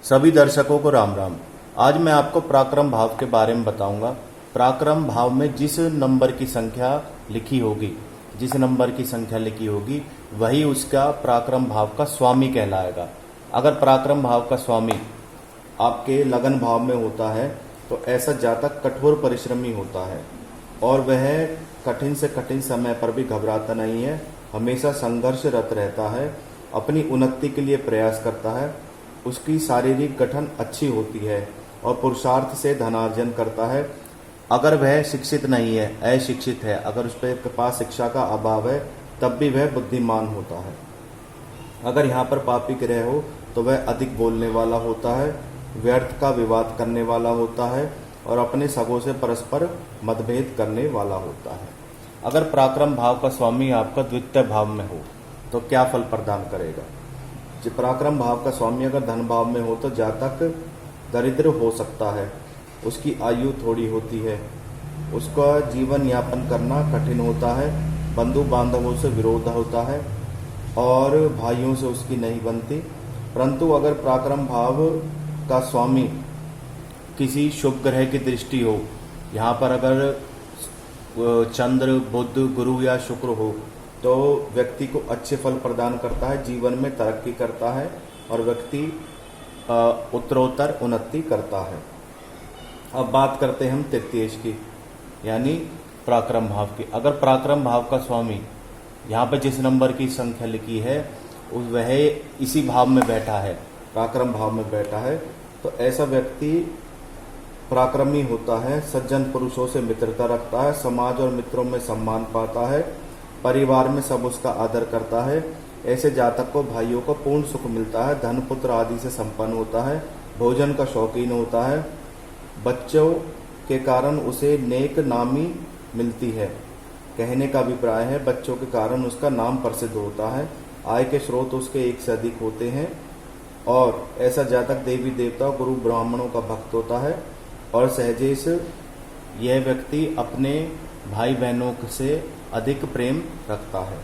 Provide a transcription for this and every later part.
सभी दर्शकों को राम राम। आज मैं आपको पराक्रम भाव के बारे में बताऊंगा। पराक्रम भाव में जिस नंबर की संख्या लिखी होगी वही उसका पराक्रम भाव का स्वामी कहलाएगा। अगर पराक्रम भाव का स्वामी आपके लगन भाव में होता है तो ऐसा जातक कठोर परिश्रमी होता है और वह कठिन से कठिन समय पर भी घबराता नहीं है, हमेशा संघर्षरत रहता है, अपनी उन्नति के लिए प्रयास करता है, उसकी शारीरिक गठन अच्छी होती है और पुरुषार्थ से धनार्जन करता है। अगर वह शिक्षित नहीं है, अशिक्षित है, अगर उस के पास शिक्षा का अभाव है, तब भी वह बुद्धिमान होता है। अगर यहाँ पर पापी ग्रह हो तो वह अधिक बोलने वाला होता है, व्यर्थ का विवाद करने वाला होता है और अपने सगों से परस्पर मतभेद करने वाला होता है। अगर पराक्रम भाव का स्वामी आपका द्वितीय भाव में हो तो क्या फल प्रदान करेगा? जो पराक्रम भाव का स्वामी अगर धन भाव में हो तो जातक दरिद्र हो सकता है, उसकी आयु थोड़ी होती है, उसका जीवन यापन करना कठिन होता है, बंधु बांधवों से विरोध होता है और भाइयों से उसकी नहीं बनती। परंतु अगर पराक्रम भाव का स्वामी किसी शुभ ग्रह की दृष्टि हो, यहाँ पर अगर चंद्र, बुध, गुरु या शुक्र हो तो व्यक्ति को अच्छे फल प्रदान करता है, जीवन में तरक्की करता है और व्यक्ति उत्तरोत्तर उन्नति करता है। अब बात करते हैं हम तृतीयेश की, यानी पराक्रम भाव की। अगर पराक्रम भाव का स्वामी यहाँ पे जिस नंबर की संख्या लिखी है वह इसी भाव में बैठा है, पराक्रम भाव में बैठा है, तो ऐसा व्यक्ति पराक्रमी होता है, सज्जन पुरुषों से मित्रता रखता है, समाज और मित्रों में सम्मान पाता है, परिवार में सब उसका आदर करता है। ऐसे जातक को भाइयों को पूर्ण सुख मिलता है, धन पुत्र आदि से संपन्न होता है, भोजन का शौकीन होता है, बच्चों के कारण उसे नेक नामी मिलती है। कहने का अभिप्राय है बच्चों के कारण उसका नाम प्रसिद्ध होता है, आय के स्रोत उसके एक से अधिक होते हैं और ऐसा जातक देवी देवता गुरु ब्राह्मणों का भक्त होता है और सहजेश यह व्यक्ति अपने भाई बहनों से अधिक प्रेम रखता है।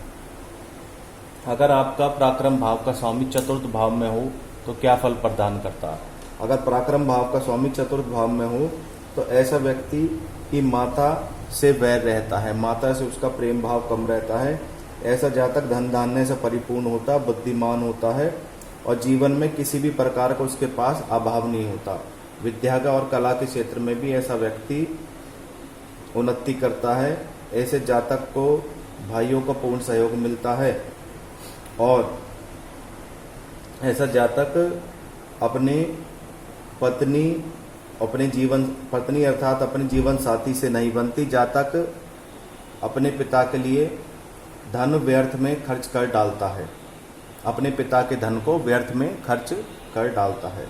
अगर आपका पराक्रम भाव का स्वामी चतुर्थ भाव में हो तो क्या फल प्रदान करता है? अगर पराक्रम भाव का स्वामी चतुर्थ भाव में हो तो ऐसा व्यक्ति की माता से वैर रहता है, माता से उसका प्रेम भाव कम रहता है। ऐसा जातक धन धान्य से परिपूर्ण होता, बुद्धिमान होता है और जीवन में किसी भी प्रकार का उसके पास अभाव नहीं होता। विद्या का और कला के क्षेत्र में भी ऐसा व्यक्ति उन्नति करता है। ऐसे जातक को भाइयों का पूर्ण सहयोग मिलता है और ऐसा जातक अपनी पत्नी अर्थात अपने जीवन साथी से नहीं बनती। जातक अपने पिता के लिए धन व्यर्थ में खर्च कर डालता है, अपने पिता के धन को व्यर्थ में खर्च कर डालता है।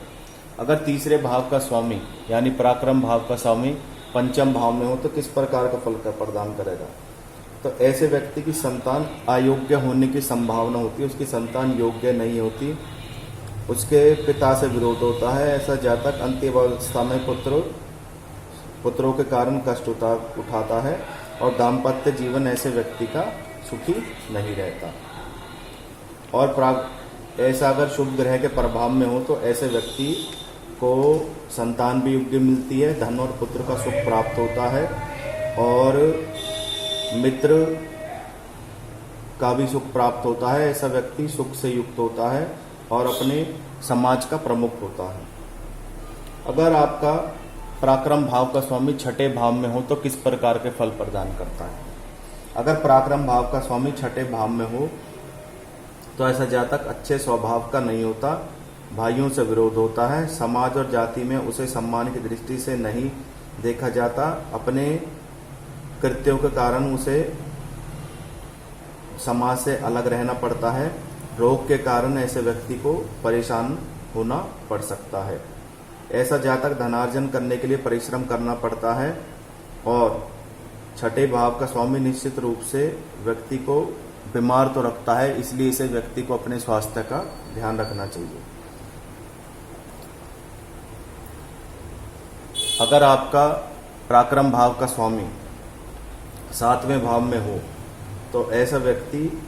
अगर तीसरे भाव का स्वामी यानी पराक्रम भाव का स्वामी पंचम भाव में हो तो किस प्रकार का फल का प्रदान करेगा? तो ऐसे व्यक्ति की संतान अयोग्य होने की संभावना होती है, उसकी संतान योग्य नहीं होती, उसके पिता से विरोध होता है। ऐसा जातक अंत्यावस्था में पुत्रों के कारण कष्ट उठाता है और दाम्पत्य जीवन ऐसे व्यक्ति का सुखी नहीं रहता। और ऐसा अगर शुभ ग्रह के प्रभाव में हो तो ऐसे व्यक्ति को संतान भी योग्य मिलती है, धन और पुत्र का सुख प्राप्त होता है और मित्र का भी सुख प्राप्त होता है। ऐसा व्यक्ति सुख से युक्त होता है और अपने समाज का प्रमुख होता है। अगर आपका पराक्रम भाव का स्वामी छठे भाव में हो तो किस प्रकार के फल प्रदान करता है? अगर पराक्रम भाव का स्वामी छठे भाव में हो तो ऐसा जातक अच्छे स्वभाव का नहीं होता, भाइयों से विरोध होता है, समाज और जाति में उसे सम्मान की दृष्टि से नहीं देखा जाता, अपने कृत्यों के कारण उसे समाज से अलग रहना पड़ता है, रोग के कारण ऐसे व्यक्ति को परेशान होना पड़ सकता है। ऐसा जातक धनार्जन करने के लिए परिश्रम करना पड़ता है और छठे भाव का स्वामी निश्चित रूप से व्यक्ति को बीमार तो रखता है, इसलिए इसे व्यक्ति को अपने स्वास्थ्य का ध्यान रखना चाहिए। अगर आपका पराक्रम भाव का स्वामी सातवें भाव में हो तो ऐसा व्यक्ति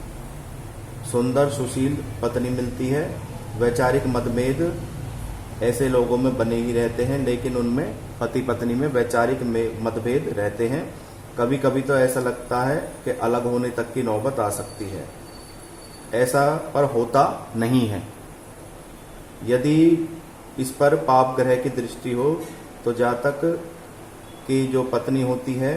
सुंदर सुशील पत्नी मिलती है, वैचारिक मतभेद ऐसे लोगों में बने ही रहते हैं, लेकिन उनमें पति पत्नी में वैचारिक मतभेद रहते हैं। कभी कभी तो ऐसा लगता है कि अलग होने तक की नौबत आ सकती है। ऐसा पर होता नहीं है। यदि इस पर पाप ग्रह की दृष्टि हो तो जातक की जो पत्नी होती है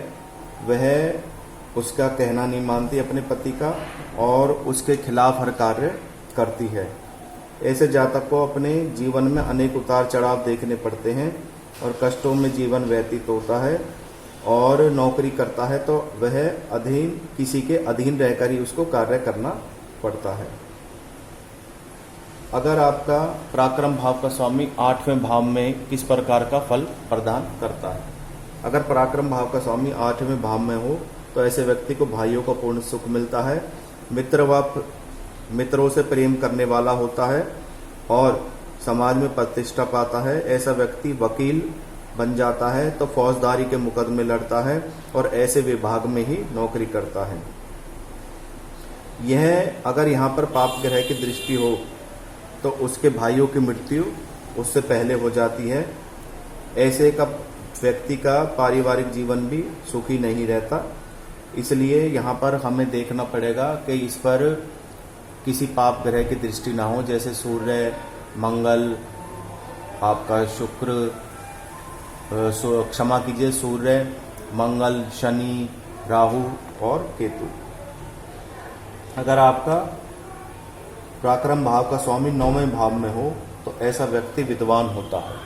वह उसका कहना नहीं मानती अपने पति का और उसके खिलाफ हर कार्य करती है। ऐसे जातक को अपने जीवन में अनेक उतार चढ़ाव देखने पड़ते हैं और कष्टों में जीवन व्यतीत होता है। और नौकरी करता है तो वह किसी के अधीन रहकर ही उसको कार्य करना पड़ता है। अगर आपका पराक्रम भाव का स्वामी 8वें भाव में किस प्रकार का फल प्रदान करता है? अगर पराक्रम भाव का स्वामी 8वें भाव में हो तो ऐसे व्यक्ति को भाइयों का पूर्ण सुख मिलता है, मित्रों से प्रेम करने वाला होता है और समाज में प्रतिष्ठा पाता है। ऐसा व्यक्ति वकील बन जाता है तो फौजदारी के मुकदमे लड़ता है और ऐसे विभाग में ही नौकरी करता है। यह अगर यहाँ पर पाप ग्रह की दृष्टि हो तो उसके भाइयों की मृत्यु उससे पहले हो जाती है। ऐसे का व्यक्ति का पारिवारिक जीवन भी सुखी नहीं रहता। इसलिए यहाँ पर हमें देखना पड़ेगा कि इस पर किसी पाप ग्रह की दृष्टि ना हो, जैसे सूर्य, मंगल, आपका शुक्र, क्षमा कीजिए, सूर्य, मंगल, शनि, राहु और केतु। अगर आपका पराक्रम भाव का स्वामी 9वें भाव में हो तो ऐसा व्यक्ति विद्वान होता है।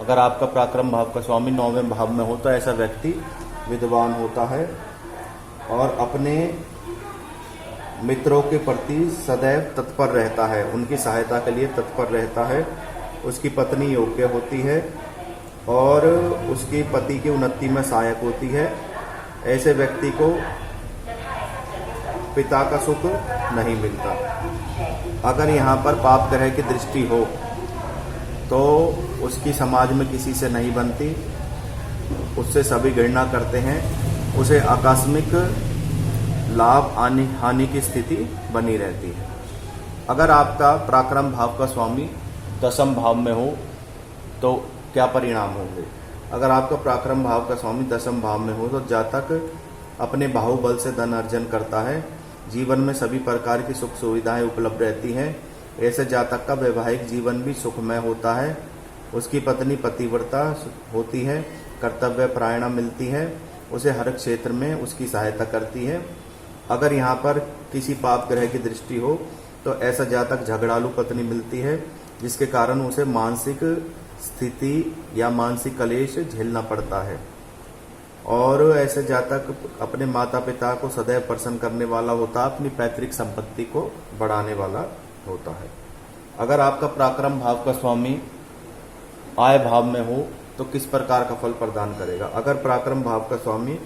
अगर आपका पराक्रम भाव का स्वामी 9वें भाव में हो तो ऐसा व्यक्ति विद्वान होता है और अपने मित्रों के प्रति सदैव तत्पर रहता है, उनकी सहायता के लिए तत्पर रहता है। उसकी पत्नी योग्य होती है और उसकी पति की उन्नति में सहायक होती है। ऐसे व्यक्ति को पिता का सुख नहीं मिलता। अगर यहाँ पर पाप ग्रह की दृष्टि हो तो उसकी समाज में किसी से नहीं बनती, उससे सभी घृणा करते हैं, उसे आकस्मिक लाभ हानि की स्थिति बनी रहती है। अगर आपका पराक्रम भाव का स्वामी 10वें भाव में हो तो क्या परिणाम होंगे? अगर आपका पराक्रम भाव का स्वामी 10वें भाव में हो तो जातक अपने बाहुबल से धन अर्जन करता है, जीवन में सभी प्रकार की सुख सुविधाएं उपलब्ध रहती हैं। ऐसे जातक का वैवाहिक जीवन भी सुखमय होता है। उसकी पत्नी पतिव्रता होती है, कर्तव्य परायणा मिलती है, उसे हर क्षेत्र में उसकी सहायता करती है। अगर यहाँ पर किसी पाप ग्रह की दृष्टि हो तो ऐसा जातक झगड़ालू पत्नी मिलती है, जिसके कारण उसे मानसिक स्थिति या मानसिक कलेश झेलना पड़ता है। और ऐसे जातक अपने माता पिता को सदैव प्रसन्न करने वाला होता है, अपनी पैतृक संपत्ति को बढ़ाने वाला होता है। अगर आपका पराक्रम भाव का स्वामी आय भाव में हो तो किस प्रकार का फल प्रदान करेगा? अगर पराक्रम भाव का स्वामी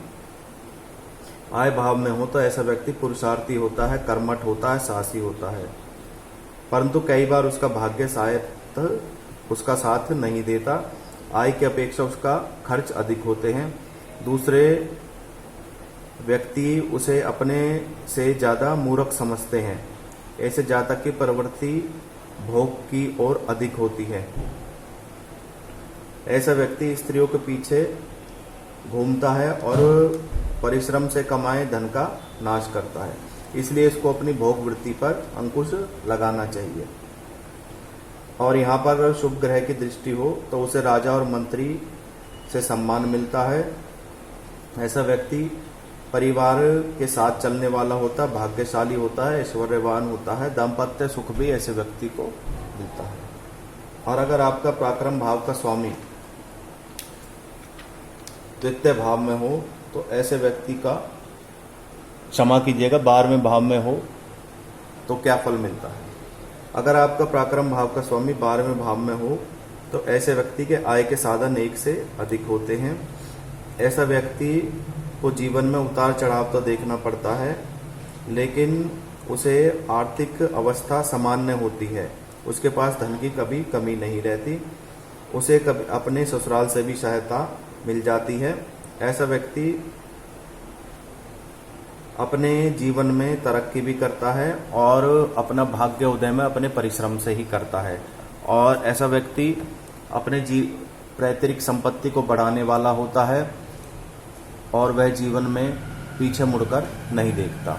आय भाव में हो तो ऐसा व्यक्ति पुरुषार्थी होता है, कर्मठ होता है, साहसी होता है, परंतु कई बार उसका भाग्य शायद उसका साथ नहीं देता। आय की अपेक्षा उसका खर्च अधिक होते हैं। दूसरे व्यक्ति उसे अपने से ज़्यादा मूर्ख समझते हैं। ऐसे जातक की प्रवृत्ति भोग की ओर अधिक होती है। ऐसा व्यक्ति स्त्रियों के पीछे घूमता है और परिश्रम से कमाए धन का नाश करता है। इसलिए इसको अपनी भोग वृत्ति पर अंकुश लगाना चाहिए। और यहाँ पर शुभ ग्रह की दृष्टि हो तो उसे राजा और मंत्री से सम्मान मिलता है। ऐसा व्यक्ति परिवार के साथ चलने वाला होता है, भाग्यशाली होता है, ऐश्वर्यवान होता है, दाम्पत्य सुख भी ऐसे व्यक्ति को मिलता है। और अगर आपका पराक्रम भाव का स्वामी द्वितीय भाव में हो तो ऐसे व्यक्ति का, क्षमा कीजिएगा, 12वें भाव में हो तो क्या फल मिलता है? अगर आपका पराक्रम भाव का स्वामी 12वें भाव में हो तो ऐसे व्यक्ति के आय के साधन एक से अधिक होते हैं। ऐसा व्यक्ति को जीवन में उतार चढ़ाव तो देखना पड़ता है, लेकिन उसे आर्थिक अवस्था सामान्य होती है। उसके पास धन की कभी कमी नहीं रहती। उसे कभी अपने ससुराल से भी सहायता मिल जाती है। ऐसा व्यक्ति अपने जीवन में तरक्की भी करता है और अपना भाग्य उदय में अपने परिश्रम से ही करता है। और ऐसा व्यक्ति अपने पैतृक संपत्ति को बढ़ाने वाला होता है और वह जीवन में पीछे मुड़कर नहीं देखता।